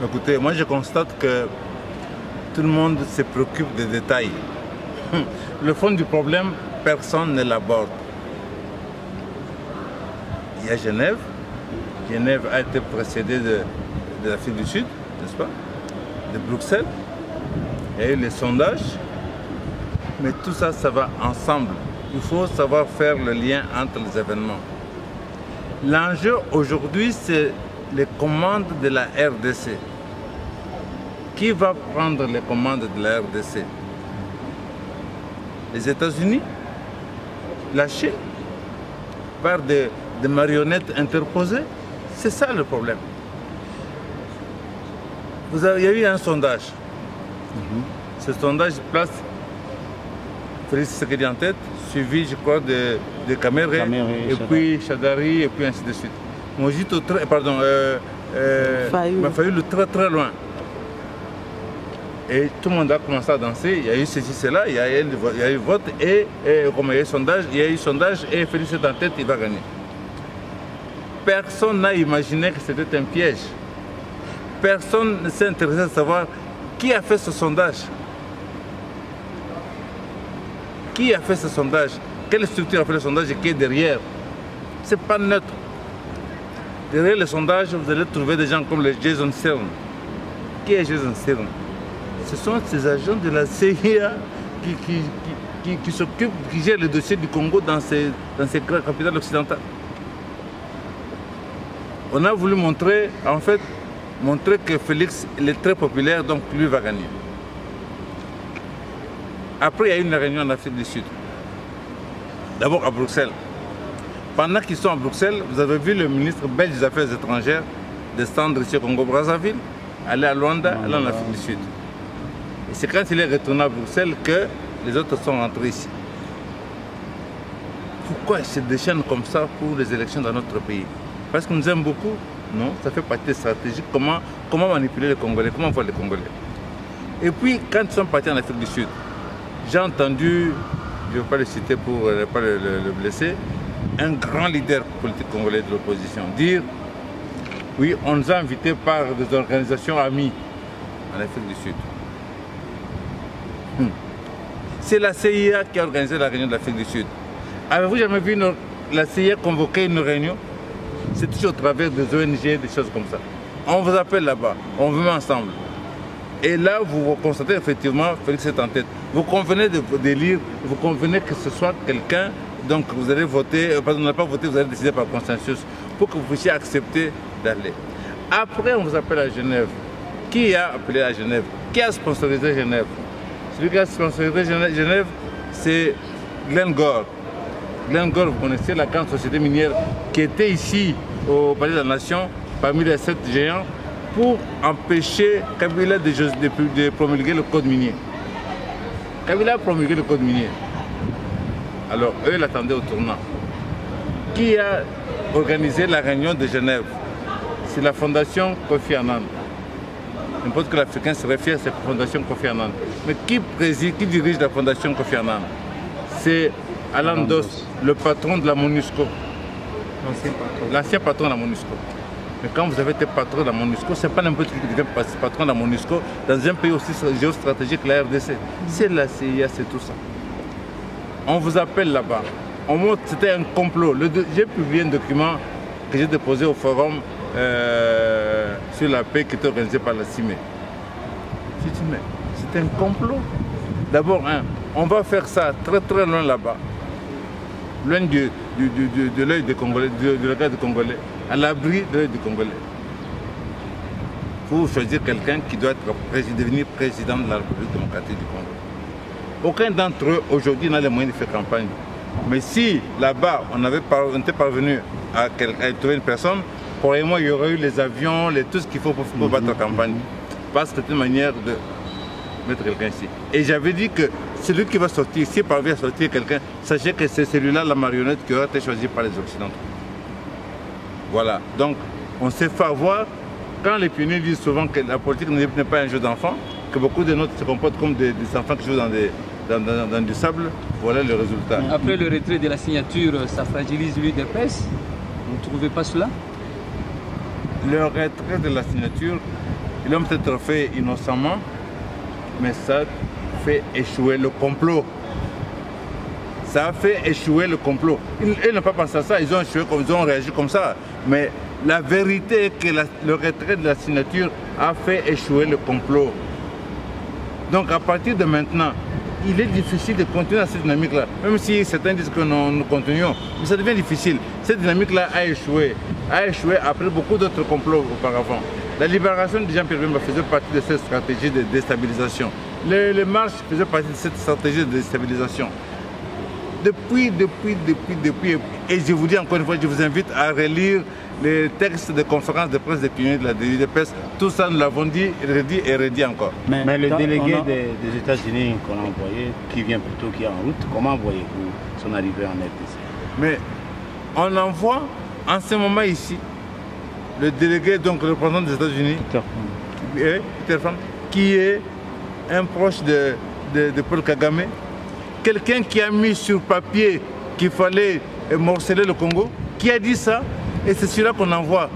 Écoutez, moi je constate que tout le monde se préoccupe des détails. Le fond du problème, personne ne l'aborde. Il y a Genève. Genève a été précédée de l'Afrique du Sud, n'est-ce pas? De Bruxelles. Il y a eu les sondages. Mais tout ça, ça va ensemble. Il faut savoir faire le lien entre les événements. L'enjeu aujourd'hui, c'est les commandes de la RDC. Qui va prendre les commandes de la RDC? Les États-Unis? La Chine? Par des marionnettes interposées? C'est ça le problème. Il y a eu un sondage. Ce sondage place Félix Tshisekedi en tête, suivi, je crois, de Kamere, et puis Chadari, et puis ainsi de suite. Mojito, pardon, m'a fallu le très loin. Et tout le monde a commencé à danser, il y a eu ceci, cela, il y a eu vote, et comme il y a eu sondage, et Félix est en tête, il va gagner. Personne n'a imaginé que c'était un piège. Personne ne s'est intéressé à savoir qui a fait ce sondage. Qui a fait ce sondage? Quelle structure a fait le sondage et qui est derrière? Ce n'est pas neutre. Derrière le sondage, vous allez trouver des gens comme le Jason Stern. Qui est Jason Stern? Ce sont ces agents de la CIA qui s'occupent, qui gèrent le dossier du Congo dans ces capitales occidentales. On a voulu montrer, en fait, que Félix il est très populaire, donc lui va gagner. Après, il y a eu une réunion en Afrique du Sud. D'abord à Bruxelles. Pendant qu'ils sont à Bruxelles, vous avez vu le ministre belge des Affaires étrangères descendre ici au Congo-Brazzaville, aller à Luanda, aller en Afrique du Sud. Et c'est quand il est retourné à Bruxelles que les autres sont rentrés ici. Pourquoi ils se déchaînent comme ça pour les élections dans notre pays? Parce qu'ils nous aiment beaucoup? Non, ça fait partie des stratégies. Comment manipuler les Congolais, comment voir les Congolais? Et puis, quand ils sont partis en Afrique du Sud, j'ai entendu, je ne vais pas le citer pour ne pas le blesser, un grand leader politique congolais de l'opposition dire oui, on nous a invités par des organisations amies en Afrique du Sud. C'est la CIA qui a organisé la réunion de l'Afrique du Sud. Avez-vous jamais vu la CIA convoquer une réunion? C'est toujours au travers des ONG, des choses comme ça. On vous appelle là-bas, on vous met ensemble. Et là, vous constatez effectivement Félix est en tête. Vous convenez de lire, vous convenez que ce soit quelqu'un, donc vous allez voter, pardon, vous n'allez pas voter, vous allez décider par consensus pour que vous puissiez accepter d'aller. Après, on vous appelle à Genève. Qui a appelé à Genève? Qui a sponsorisé Genève? Celui qui a sponsorisé Genève, c'est Glenn Gore. Glenn Gore, vous connaissez la grande société minière qui était ici au Palais de la Nation, parmi les 7 géants, pour empêcher Kabila de promulguer le code minier. Kabila a promulgué le code minier. Alors, eux l'attendaient au tournant. Qui a organisé la réunion de Genève? C'est la fondation Kofi Annan. N'importe que l'Africain serait fier, c'est la fondation Kofi Annan. Mais qui dirige la fondation Kofi Annan? C'est Alan Dos, le patron de la MONUSCO. L'ancien patron de la MONUSCO. Mais quand vous avez été patron de la MONUSCO, ce n'est pas n'importe qui devient patron de la MONUSCO dans un pays aussi géostratégique que la RDC. C'est la CIA, c'est tout ça. On vous appelle là-bas. C'était un complot. J'ai publié un document que j'ai déposé au forum sur la paix qui était organisé par la CIME. C'est un complot. D'abord, on va faire ça très loin là-bas. Loin de l'œil des Congolais, de regard des Congolais, à l'abri de l'œil des Congolais. Il faut choisir quelqu'un qui doit devenir président de la République démocratique du Congo. Aucun d'entre eux aujourd'hui n'a les moyens de faire campagne. Mais si là-bas on était parvenu à trouver une personne, probablement il y aurait eu les avions, tout ce qu'il faut pour battre la campagne. Parce que c'est une manière de mettre quelqu'un ici. Et j'avais dit que celui qui va sortir, s'il parvient à sortir quelqu'un, sachez que c'est celui-là, la marionnette, qui aura été choisie par les Occidentaux. Voilà. Donc, on s'est fait avoir, quand les pionniers disent souvent que la politique n'est pas un jeu d'enfants, que beaucoup de nôtres se comportent comme des enfants qui jouent dans du sable, voilà le résultat. Après le retrait de la signature, ça fragilise l'UDPS. Vous ne trouvez pas cela? Le retrait de la signature, Ils l'ont peut-être fait innocemment, mais ça fait échouer le complot. Ça a fait échouer le complot. Ils n'ont pas pensé à ça, ils ont échoué comme ils ont réagi comme ça. Mais la vérité est que le retrait de la signature a fait échouer le complot. Donc à partir de maintenant, il est difficile de continuer dans cette dynamique-là. Même si certains disent que nous continuons, mais ça devient difficile. Cette dynamique-là a échoué après beaucoup d'autres complots auparavant. La libération de Jean-Pierre Bemba faisait partie de cette stratégie de déstabilisation. Les marches faisaient partie de cette stratégie de déstabilisation. Depuis, et je vous dis encore une fois, je vous invite à relire les textes de conférences de presse des pionniers de la DUDPS. Tout ça, nous l'avons dit, redit et redit encore. Mais le délégué des États-Unis qu'on a envoyé, qui vient plutôt, qui est en route, comment voyez-vous son arrivée en RDC? Mais on envoie en ce moment ici le délégué, donc le représentant des États-Unis, qui est un proche de Paul Kagame, quelqu'un qui a mis sur papier qu'il fallait morceler le Congo, qui a dit ça, et c'est celui-là qu'on envoie.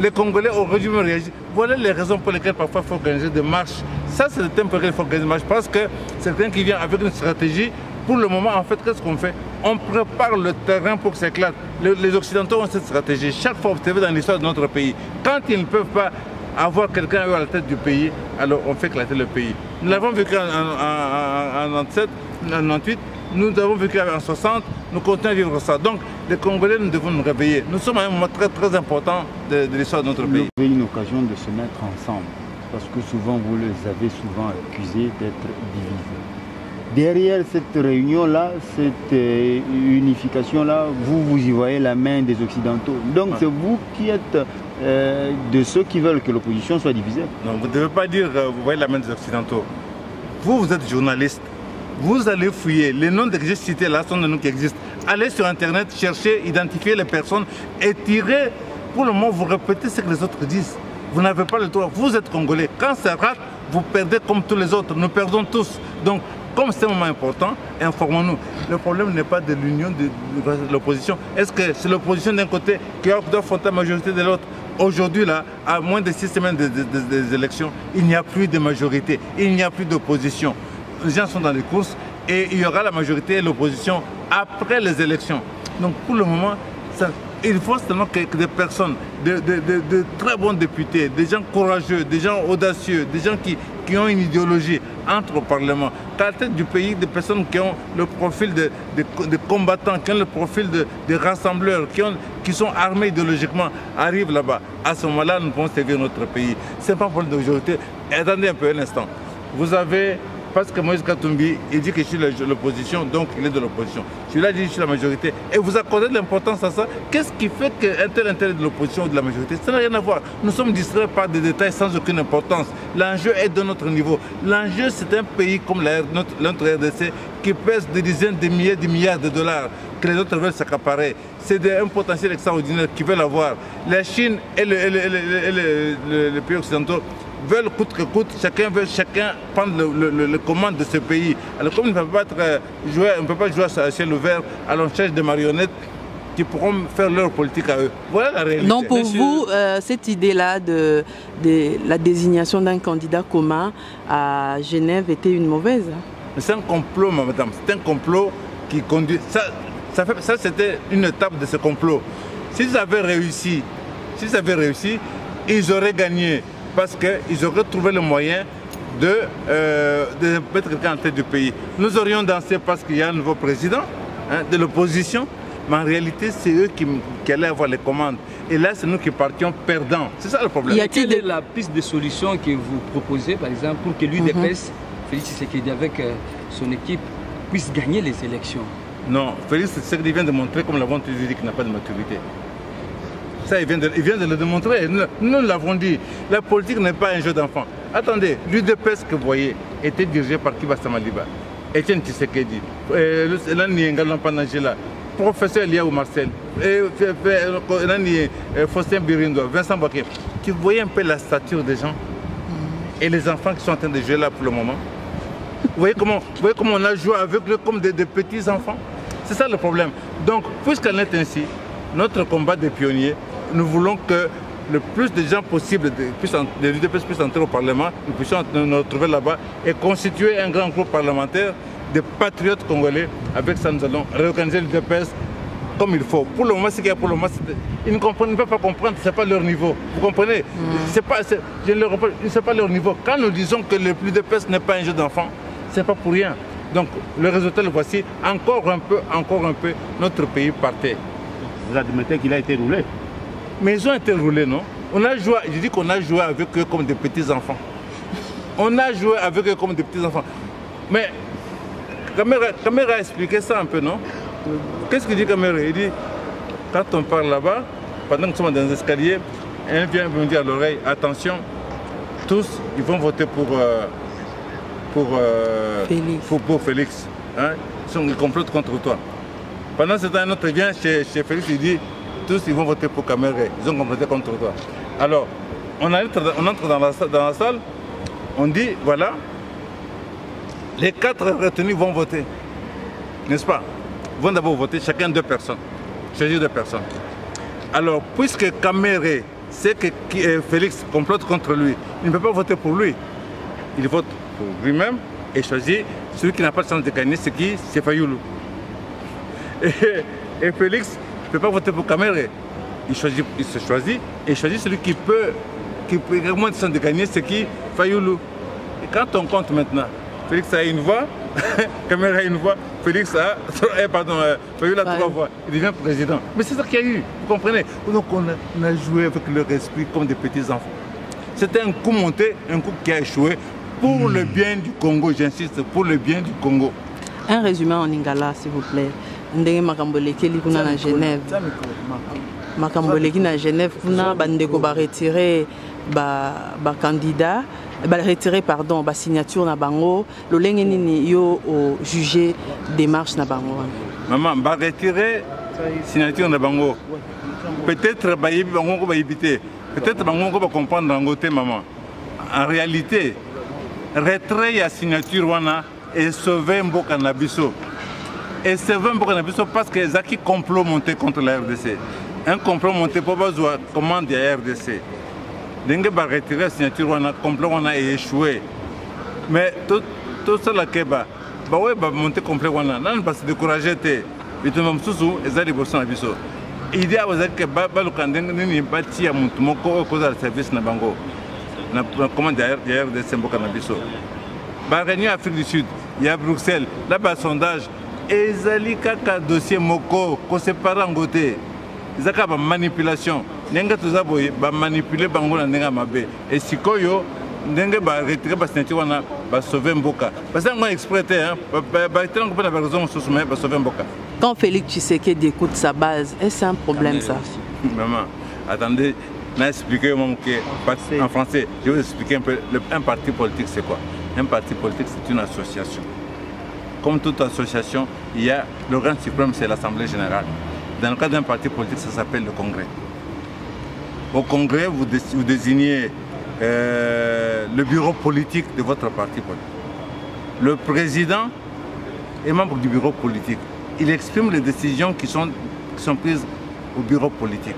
Les Congolais auraient dû me réagir. Voilà les raisons pour lesquelles parfois il faut organiser des marches. Ça, c'est le thème pour lequel il faut organiser des marches, parce que c'est quelqu'un qui vient avec une stratégie. Pour le moment, en fait, qu'est-ce qu'on fait? On prépare le terrain pour que ça éclate. Les Occidentaux ont cette stratégie. Chaque fois, observé dans l'histoire de notre pays, quand ils ne peuvent pas avoir quelqu'un à la tête du pays, alors on fait éclater le pays. Nous l'avons vécu en 97, en 98, nous avons vécu en 60, nous continuons à vivre ça. Donc, les Congolais, nous devons nous réveiller. Nous sommes à un moment très, très important de l'histoire de notre pays. Vous avez une occasion de se mettre ensemble, parce que souvent, vous les avez souvent accusés d'être divisés. Derrière cette réunion-là, cette unification-là, vous y voyez la main des Occidentaux. Donc c'est vous qui êtes de ceux qui veulent que l'opposition soit divisée. Non, vous ne devez pas dire vous voyez la main des Occidentaux. Vous êtes journaliste. Vous allez fouiller. Les noms que j'ai cités là sont des noms qui existent. Allez sur Internet, cherchez, identifiez les personnes et tirez. Pour le moment, vous répétez ce que les autres disent. Vous n'avez pas le droit. Vous êtes Congolais. Quand ça rate, vous perdez comme tous les autres. Nous perdons tous. Donc, comme c'est un moment important, informons-nous. Le problème n'est pas de l'union de l'opposition. Est-ce que c'est l'opposition d'un côté qui doit affronter la majorité de l'autre? Aujourd'hui, là, à moins de 6 semaines des élections, il n'y a plus de majorité, il n'y a plus d'opposition. Les gens sont dans les courses et il y aura la majorité et l'opposition après les élections. Donc pour le moment, il faut seulement que des personnes, de très bons députés, des gens courageux, des gens audacieux, des gens qui ont une idéologie entre au Parlement. À la tête du pays, des personnes qui ont le profil de combattants, qui ont le profil de rassembleurs, qui sont armés idéologiquement, arrivent là-bas. À ce moment-là, nous pouvons servir notre pays. Ce n'est pas un problème d'aujourd'hui. Attendez un peu un instant. Vous avez... Parce que Moïse Katumbi, il dit que je suis l'opposition, donc il est de l'opposition. Celui-là dit que je suis la majorité. Et vous accordez de l'importance à ça. Qu'est-ce qui fait qu'un tel intérêt de l'opposition ou de la majorité? Ça n'a rien à voir. Nous sommes distraits par des détails sans aucune importance. L'enjeu est de notre niveau. L'enjeu, c'est un pays comme notre RDC qui pèse des dizaines de milliards de dollars que les autres veulent s'accaparer. C'est un potentiel extraordinaire qu'ils veulent avoir. La Chine et les pays occidentaux veulent coûte que coûte, chacun veut prendre le commande de ce pays. Alors comme on ne peut pas jouer à ciel ouvert, alors on cherche des marionnettes qui pourront faire leur politique à eux. Voilà la réalité. Donc pour vous, cette idée-là de la désignation d'un candidat commun à Genève était une mauvaise? C'est un complot, madame. C'est un complot qui conduit... Ça c'était une étape de ce complot. S'ils avaient réussi, ils auraient gagné. Parce qu'ils auraient trouvé le moyen de mettre quelqu'un en tête du pays. Nous aurions dansé parce qu'il y a un nouveau président de l'opposition, mais en réalité, c'est eux qui allaient avoir les commandes. Et là, c'est nous qui partions perdants. C'est ça le problème. Quelle est la piste de solution que vous proposez, par exemple, pour que l'UDPS, Félix Tshisekedi, avec son équipe, puisse gagner les élections? Non, Félix Tshisekedi vient de montrer, comme l'avons toujours dit, qu'il n'a pas de maturité. Ça, il vient de le démontrer. Nous l'avons dit. La politique n'est pas un jeu d'enfant. Attendez, l'UDPS que vous voyez était dirigé par Kiba Samaliba, Etienne Tshisekedi, professeur Liaou Marcel, Faustin Birindo, Vincent Baké. Tu voyais un peu la stature des gens et les enfants qui sont en train de jouer là pour le moment. Vous voyez comment on a joué avec eux comme des petits enfants? C'est ça le problème. Donc, puisqu'elle est ainsi, notre combat des pionniers, nous voulons que le plus de gens possible, de l'UDPS puissent entrer au Parlement, nous puissions nous retrouver là-bas et constituer un grand groupe parlementaire de patriotes congolais. Avec ça, nous allons réorganiser l'UDPS comme il faut. Pour le moment, ce qu'il y a pour le moment, ils ne peuvent pas comprendre, ce n'est pas leur niveau. Vous comprenez? C'est pas leur niveau. Quand nous disons que le plus de l'UDPS n'est pas un jeu d'enfant, ce n'est pas pour rien. Donc le résultat, le voici. Encore un peu, notre pays partait. Vous admettez qu'il a été roulé? Mais ils ont été roulés, non? On a joué, je dis qu'on a joué avec eux comme des petits-enfants. On a joué avec eux comme des petits-enfants. Mais Kamera a expliqué ça un peu, non? Qu'est-ce qu'il dit Kamera? Il dit, quand on parle là-bas, pendant que nous sommes dans les escaliers, un vient me dire à l'oreille, attention, tous, ils vont voter pour Félix. Hein? Ils complotent contre toi. Pendant ce temps, un autre vient chez Félix, il dit, tous ils vont voter pour Kamera. Ils ont comploté contre toi. Alors, on entre dans la salle, on dit, voilà, les 4 retenus vont voter. N'est-ce pas? Ils vont d'abord voter chacun 2 personnes. Choisir 2 personnes. Alors, puisque Kamera sait que Félix complote contre lui, il ne peut pas voter pour lui. Il vote pour lui-même et choisit celui qui n'a pas de chance de gagner, c'est qui? C'est Fayoulou. Et Félix ne peut pas voter pour Kamera. Il se choisit et choisit celui qui peut avoir moins de chance de gagner, c'est qui? Fayoulou. Et quand on compte maintenant, Félix a une voix, Kamera a une voix, Fayoulou a 3 voix. Il devient président. Mais c'est ça qu'il y a eu, vous comprenez? Donc on a joué avec leur esprit comme des petits-enfants. C'était un coup monté, un coup qui a échoué pour le bien du Congo, j'insiste, pour le bien du Congo. Un résumé en Lingala, s'il vous plaît. Ndenge makamboleki likuna na Genève. Makamboleki na Genève kuna bandeko ba retirer ba candidat, ba retirer pardon, ba signature na bango, lolenge nini yo au juger démarche na bango. Maman, ba retirer signature na bango. Peut-être ba yibi bango ko ba yibité. Peut-être bango ko ba comprendre bango te maman. En réalité, retrait ya signature wana et sauver mboka na biso. Et sauver mboka na biso parce que zaki complot monté contre la RDC. Un complot monté pour besoin commande de la RDC. Dengue ba retirer la signature wana complot wana échoué. Mais tout ça la keba ba ouais ba monter complot wana nan ba se décourager te. Bitumba msusu ezali boso na biso. Idée wa zaki ba lukandenge nini bati ya muntu moko ko za service na bango. Na commande de la RDC mboka na biso. Ba réunion Afrique du Sud, il y a Bruxelles, là-bas sondage, ezali kaka dossier moko ko sépara ngote. Ezaka ba manipulation. Nenga tuzaboye ba manipuler bango na nenga mabe. Et sikoyo ndenge ba retirer ba signature wana ba sauver mboka. Parce que moi exprès hein, ba tellement ko na raison sous mais ba sauver mboka. Quand Félix Tshisekedi écoute sa base, est-ce un problème ça? Maman, attendez, n'a expliqué en français. Je vais vous expliquer un peu. Un parti politique c'est quoi? Un parti politique, c'est une association. Comme toute association, il y a l'organe suprême, c'est l'Assemblée générale. Dans le cas d'un parti politique, ça s'appelle le Congrès. Au Congrès, vous désignez le bureau politique de votre parti politique. Le président est membre du bureau politique. Il exprime les décisions qui sont prises au bureau politique.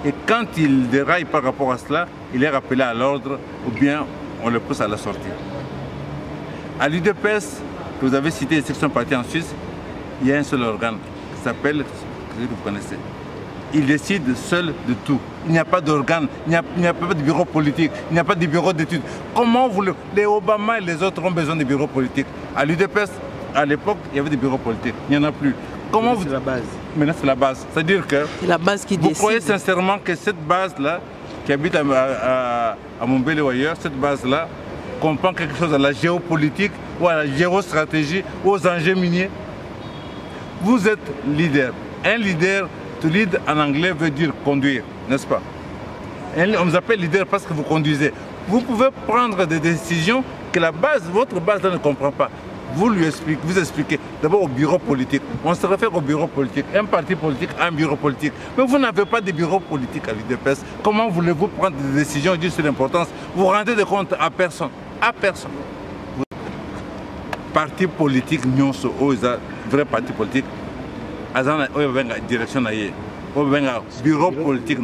Et quand il déraille par rapport à cela, il est rappelé à l'ordre ou bien on le pousse à la sortie. À l'UDPS, que vous avez cité les sections parties en Suisse, il y a un seul organe qui s'appelle, que vous connaissez. Il décide seul de tout. Il n'y a pas d'organe, il n'y a pas de bureau politique, il n'y a pas de bureau d'études. Comment les Obama et les autres ont besoin de bureaux politiques? À l'UDPS, à l'époque, il y avait des bureaux politiques. Il n'y en a plus. Comment vous... C'est la base. Maintenant, c'est la base. C'est-à-dire que... C'est la base qui vous décide. croyez sincèrement que cette base-là, qui habite à Montbéliard ou ailleurs, cette base-là, comprend quelque chose à la géopolitique ou à la géostratégie ou aux enjeux miniers? Vous êtes leader. Un leader, to lead en anglais veut dire conduire, n'est-ce pas? On vous appelle leader parce que vous conduisez. Vous pouvez prendre des décisions que la base, votre base ne comprend pas. Vous expliquez d'abord au bureau politique. On se réfère au bureau politique. Un parti politique, un bureau politique. Mais vous n'avez pas de bureau politique à l'UDPS. Comment voulez-vous prendre des décisions sur l'importance? Vous rendez des comptes à personne. À personne. Parti politique, nous sommes vrai parti politique. Azana direction naie. au bureau politique.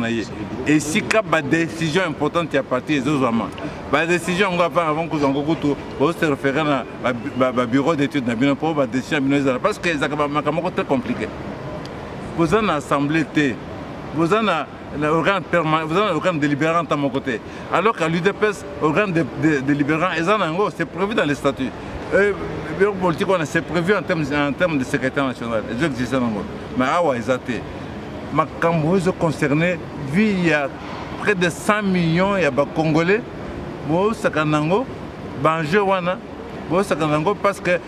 Et si il y a des décisions importantes qui appartiennent aux hommes, les décisions on va faire avant que vous se référez au bureau d'études pour les décisions parce que c'est très compliqué. Vous avez une assemblée, vous avez un organe permanent, vous avez un organe délibérant à mon côté. Alors qu'à l'UDPS, l'organe délibérant, c'est prévu dans les statuts. Le bureau politique, c'est prévu en termes de secrétaire national. Mais ma Cambodge concernée, vu il y a près de 100 millions de Congolais, parce que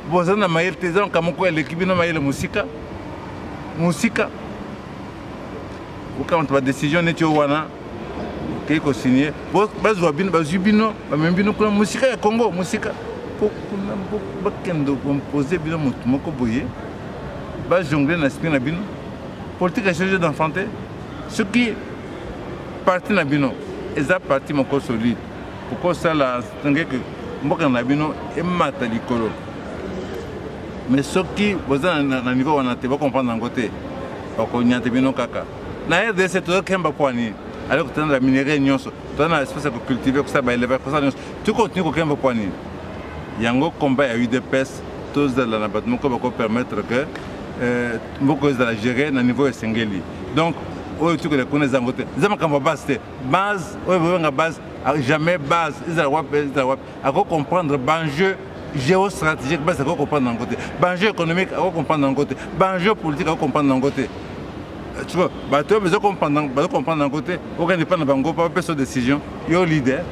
vous avez un tézan comme l'équipe de musique. Musique. Quand on a décision, wana qui est signé. Vous avez une musique Congo, musique. Pour composer bien mon coboyer, jongler na spin na bino. Politique est changé d'enfanter. Ce qui parti na bino, ils ont parti mon corps solide. Pourquoi ça là, c'est que moi quand na bino est matalikolo. Mais ce qui vous avez un niveau on a te va comprendre en côté. Parce n'y a bino kaka. Na RDC tout kemba poani. Alors que tu as la minerai nyonso, tu as un espace pour cultiver ça ba élever ça nyonso. Tu continues ko kemba poani. Yango combat a eu des pestes, tous dans la bâtiment pour permettre que beaucoup de la gérer à niveau Sengeli. Donc, au tout que les connaissent en côté. Ils ont base, base, jamais base. Ils ont à comprendre l'enjeu géostratégique, à comprendre en côté. L'enjeu économique, à comprendre en côté. L'enjeu politique, à comprendre en côté. Tu vois, tu as besoin de comprendre en côté. Aucun n'est pas dans le bango, pas de décision. Il y a un leader.